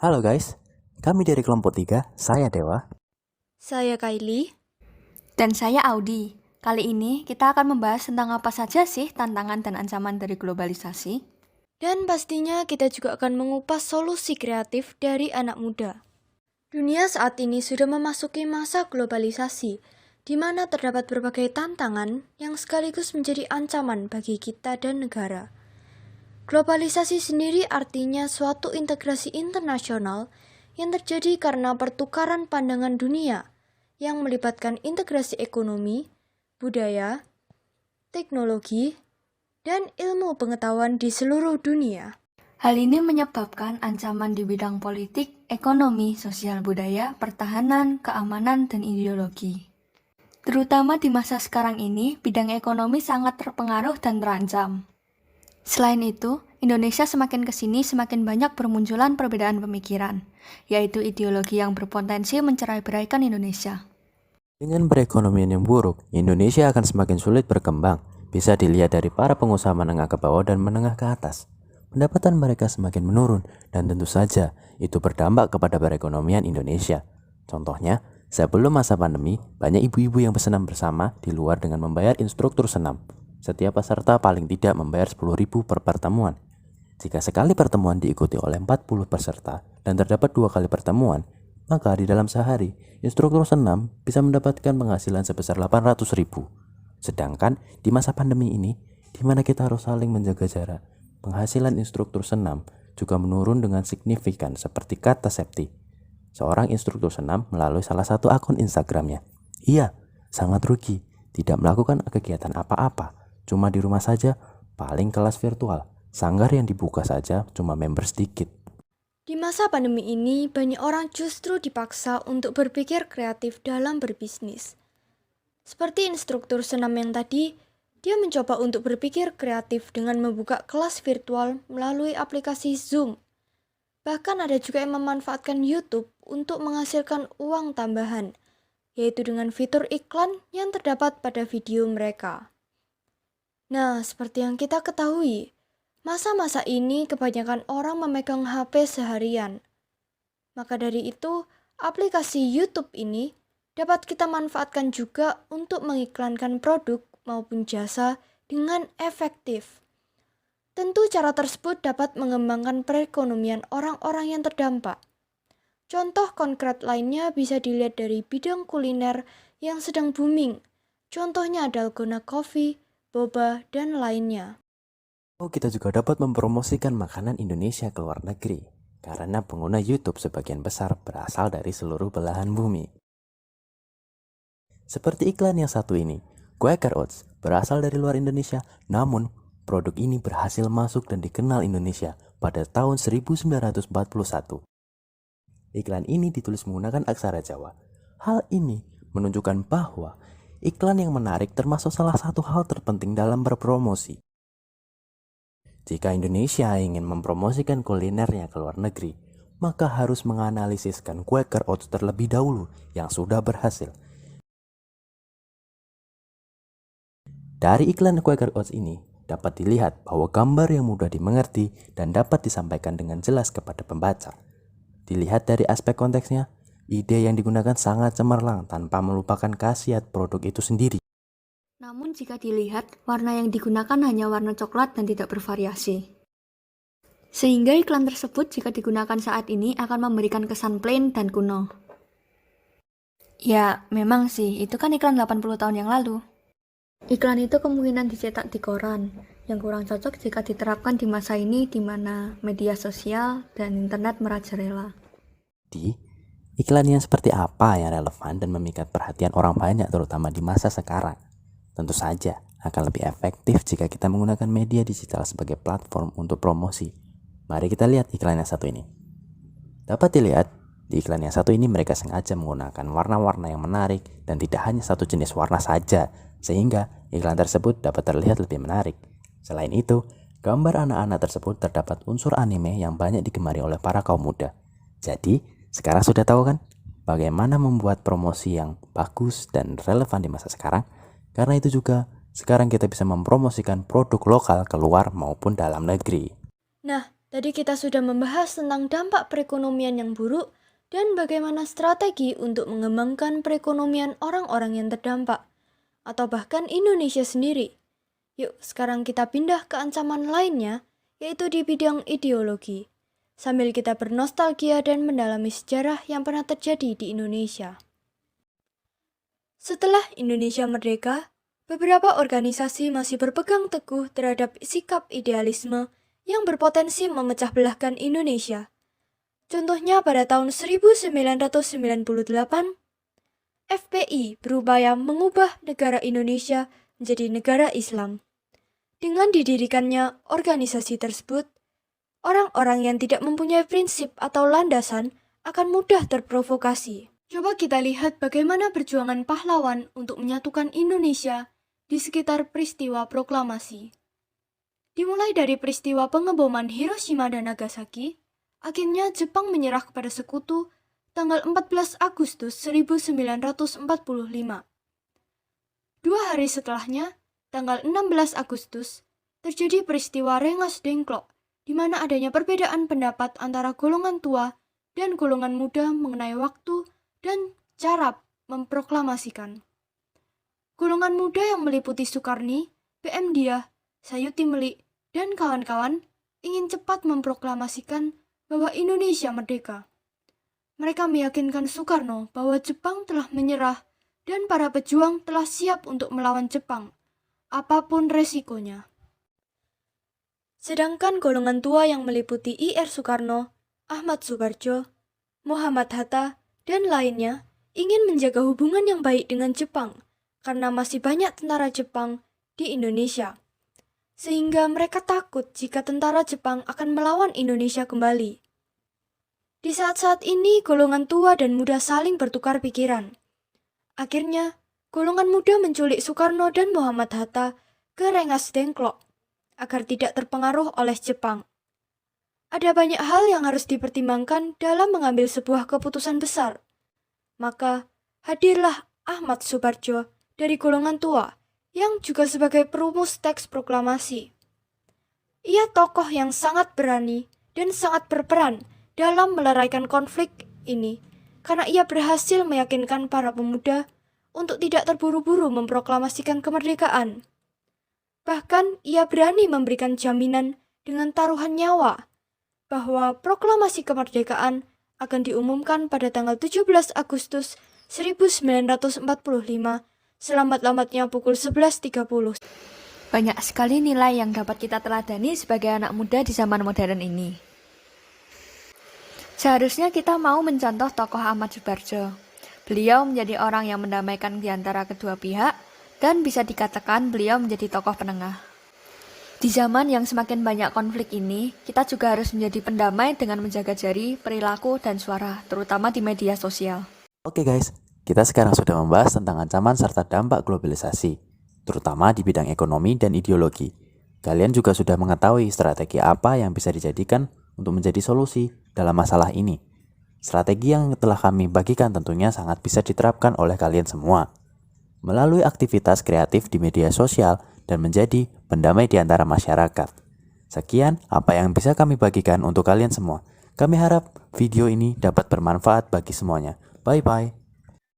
Halo guys, kami dari kelompok 3, saya Dewa. Saya Kylie. Dan saya Audi. Kali ini kita akan membahas tentang apa saja sih tantangan dan ancaman dari globalisasi. Dan pastinya kita juga akan mengupas solusi kreatif dari anak muda. Dunia saat ini sudah memasuki masa globalisasi, di mana terdapat berbagai tantangan yang sekaligus menjadi ancaman bagi kita dan negara. Globalisasi sendiri artinya suatu integrasi internasional yang terjadi karena pertukaran pandangan dunia yang melibatkan integrasi ekonomi, budaya, teknologi, dan ilmu pengetahuan di seluruh dunia. Hal ini menyebabkan ancaman di bidang politik, ekonomi, sosial budaya, pertahanan, keamanan, dan ideologi. Terutama di masa sekarang ini, bidang ekonomi sangat terpengaruh dan terancam. Selain itu, Indonesia semakin kesini semakin banyak bermunculan perbedaan pemikiran, yaitu ideologi yang berpotensi mencerai-beraikan Indonesia. Dengan perekonomian yang buruk, Indonesia akan semakin sulit berkembang. Bisa dilihat dari para pengusaha menengah ke bawah dan menengah ke atas. Pendapatan mereka semakin menurun dan tentu saja itu berdampak kepada perekonomian Indonesia. Contohnya, sebelum masa pandemi, banyak ibu-ibu yang bersenam bersama di luar dengan membayar instruktur senam. Setiap peserta paling tidak membayar 10.000 per pertemuan. Jika sekali pertemuan diikuti oleh 40 peserta dan terdapat 2 kali pertemuan, maka di dalam sehari, instruktur senam bisa mendapatkan penghasilan sebesar 800.000. Sedangkan di masa pandemi ini, di mana kita harus saling menjaga jarak, penghasilan instruktur senam juga menurun dengan signifikan seperti kata Septi, seorang instruktur senam melalui salah satu akun Instagramnya. Ia sangat rugi, tidak melakukan kegiatan apa-apa, cuma di rumah saja, paling kelas virtual. Sanggar yang dibuka saja cuma member sedikit. Di masa pandemi ini, banyak orang justru dipaksa untuk berpikir kreatif dalam berbisnis. Seperti instruktur senam yang tadi, dia mencoba untuk berpikir kreatif dengan membuka kelas virtual melalui aplikasi Zoom. Bahkan ada juga yang memanfaatkan YouTube untuk menghasilkan uang tambahan, yaitu dengan fitur iklan yang terdapat pada video mereka. Nah, seperti yang kita ketahui, masa-masa ini kebanyakan orang memegang HP seharian. Maka dari itu, aplikasi YouTube ini dapat kita manfaatkan juga untuk mengiklankan produk maupun jasa dengan efektif. Tentu cara tersebut dapat mengembangkan perekonomian orang-orang yang terdampak. Contoh konkret lainnya bisa dilihat dari bidang kuliner yang sedang booming. Contohnya dalgona coffee, boba, dan lainnya. Kita juga dapat mempromosikan makanan Indonesia ke luar negeri, karena pengguna YouTube sebagian besar berasal dari seluruh belahan bumi. Seperti iklan yang satu ini, Quaker Oats berasal dari luar Indonesia, namun produk ini berhasil masuk dan dikenal Indonesia pada tahun 1941. Iklan ini ditulis menggunakan aksara Jawa. Hal ini menunjukkan bahwa iklan yang menarik termasuk salah satu hal terpenting dalam berpromosi. Jika Indonesia ingin mempromosikan kulinernya ke luar negeri, maka harus menganalisiskan Quaker Oats terlebih dahulu yang sudah berhasil. Dari iklan Quaker Oats ini, dapat dilihat bahwa gambar yang mudah dimengerti dan dapat disampaikan dengan jelas kepada pembaca. Dilihat dari aspek konteksnya, ide yang digunakan sangat cemerlang tanpa melupakan khasiat produk itu sendiri. Namun jika dilihat, warna yang digunakan hanya warna coklat dan tidak bervariasi. Sehingga iklan tersebut jika digunakan saat ini akan memberikan kesan plain dan kuno. Ya, memang sih, itu kan iklan 80 tahun yang lalu. Iklan itu kemungkinan dicetak di koran, yang kurang cocok jika diterapkan di masa ini di mana media sosial dan internet merajalela. Iklan yang seperti apa yang relevan dan memikat perhatian orang banyak terutama di masa sekarang? Tentu saja akan lebih efektif jika kita menggunakan media digital sebagai platform untuk promosi. Mari kita lihat iklan yang satu ini. Dapat dilihat, di iklan yang satu ini mereka sengaja menggunakan warna-warna yang menarik dan tidak hanya satu jenis warna saja, sehingga iklan tersebut dapat terlihat lebih menarik. Selain itu, gambar anak-anak tersebut terdapat unsur anime yang banyak digemari oleh para kaum muda. Jadi, sekarang sudah tahu kan bagaimana membuat promosi yang bagus dan relevan di masa sekarang? Karena itu juga, sekarang kita bisa mempromosikan produk lokal keluar maupun dalam negeri. Nah, Tadi kita sudah membahas tentang dampak perekonomian yang buruk dan bagaimana strategi untuk mengembangkan perekonomian orang-orang yang terdampak, atau bahkan Indonesia sendiri. Yuk, sekarang kita pindah ke ancaman lainnya, yaitu di bidang ideologi, sambil kita bernostalgia dan mendalami sejarah yang pernah terjadi di Indonesia. Setelah Indonesia merdeka, beberapa organisasi masih berpegang teguh terhadap sikap idealisme yang berpotensi memecah belahkan Indonesia. Contohnya pada tahun 1998, FPI berupaya mengubah negara Indonesia menjadi negara Islam. Dengan didirikannya organisasi tersebut, orang-orang yang tidak mempunyai prinsip atau landasan akan mudah terprovokasi. Coba kita lihat bagaimana perjuangan pahlawan untuk menyatukan Indonesia di sekitar peristiwa proklamasi. Dimulai dari peristiwa pengeboman Hiroshima dan Nagasaki, akhirnya Jepang menyerah kepada sekutu tanggal 14 Agustus 1945. 2 hari setelahnya, tanggal 16 Agustus, terjadi peristiwa Rengas Dengklok, di mana adanya perbedaan pendapat antara golongan tua dan golongan muda mengenai waktu dan cara memproklamasikan. Golongan muda yang meliputi Sukarni, PM Diah, Sayuti Melik, dan kawan-kawan ingin cepat memproklamasikan bahwa Indonesia merdeka. Mereka meyakinkan Soekarno bahwa Jepang telah menyerah dan para pejuang telah siap untuk melawan Jepang, apapun resikonya. Sedangkan golongan tua yang meliputi I.R. Soekarno, Ahmad Subarjo, Muhammad Hatta, dan lainnya ingin menjaga hubungan yang baik dengan Jepang karena masih banyak tentara Jepang di Indonesia. Sehingga mereka takut jika tentara Jepang akan melawan Indonesia kembali. Di saat-saat ini golongan tua dan muda saling bertukar pikiran. Akhirnya, golongan muda menculik Soekarno dan Muhammad Hatta ke Rengas Dengklok agar tidak terpengaruh oleh Jepang. Ada banyak hal yang harus dipertimbangkan dalam mengambil sebuah keputusan besar. Maka, hadirlah Ahmad Subarjo dari golongan tua yang juga sebagai perumus teks proklamasi. Ia tokoh yang sangat berani dan sangat berperan dalam meleraikan konflik ini karena ia berhasil meyakinkan para pemuda untuk tidak terburu-buru memproklamasikan kemerdekaan. Bahkan ia berani memberikan jaminan dengan taruhan nyawa bahwa proklamasi kemerdekaan akan diumumkan pada tanggal 17 Agustus 1945 selambat-lambatnya pukul 11.30. Banyak sekali nilai yang dapat kita teladani sebagai anak muda di zaman modern ini. Seharusnya kita mau mencontoh tokoh Ahmad Subarjo. Beliau menjadi orang yang mendamaikan di antara kedua pihak dan bisa dikatakan beliau menjadi tokoh penengah. Di zaman yang semakin banyak konflik ini, kita juga harus menjadi pendamai dengan menjaga jari, perilaku, dan suara, terutama di media sosial. Oke guys, kita sekarang sudah membahas tentang ancaman serta dampak globalisasi, terutama di bidang ekonomi dan ideologi. Kalian juga sudah mengetahui strategi apa yang bisa dijadikan untuk menjadi solusi dalam masalah ini. Strategi yang telah kami bagikan tentunya sangat bisa diterapkan oleh kalian semua melalui aktivitas kreatif di media sosial dan menjadi pendamai di antara masyarakat. Sekian apa yang bisa kami bagikan untuk kalian semua. Kami harap video ini dapat bermanfaat bagi semuanya. Bye-bye.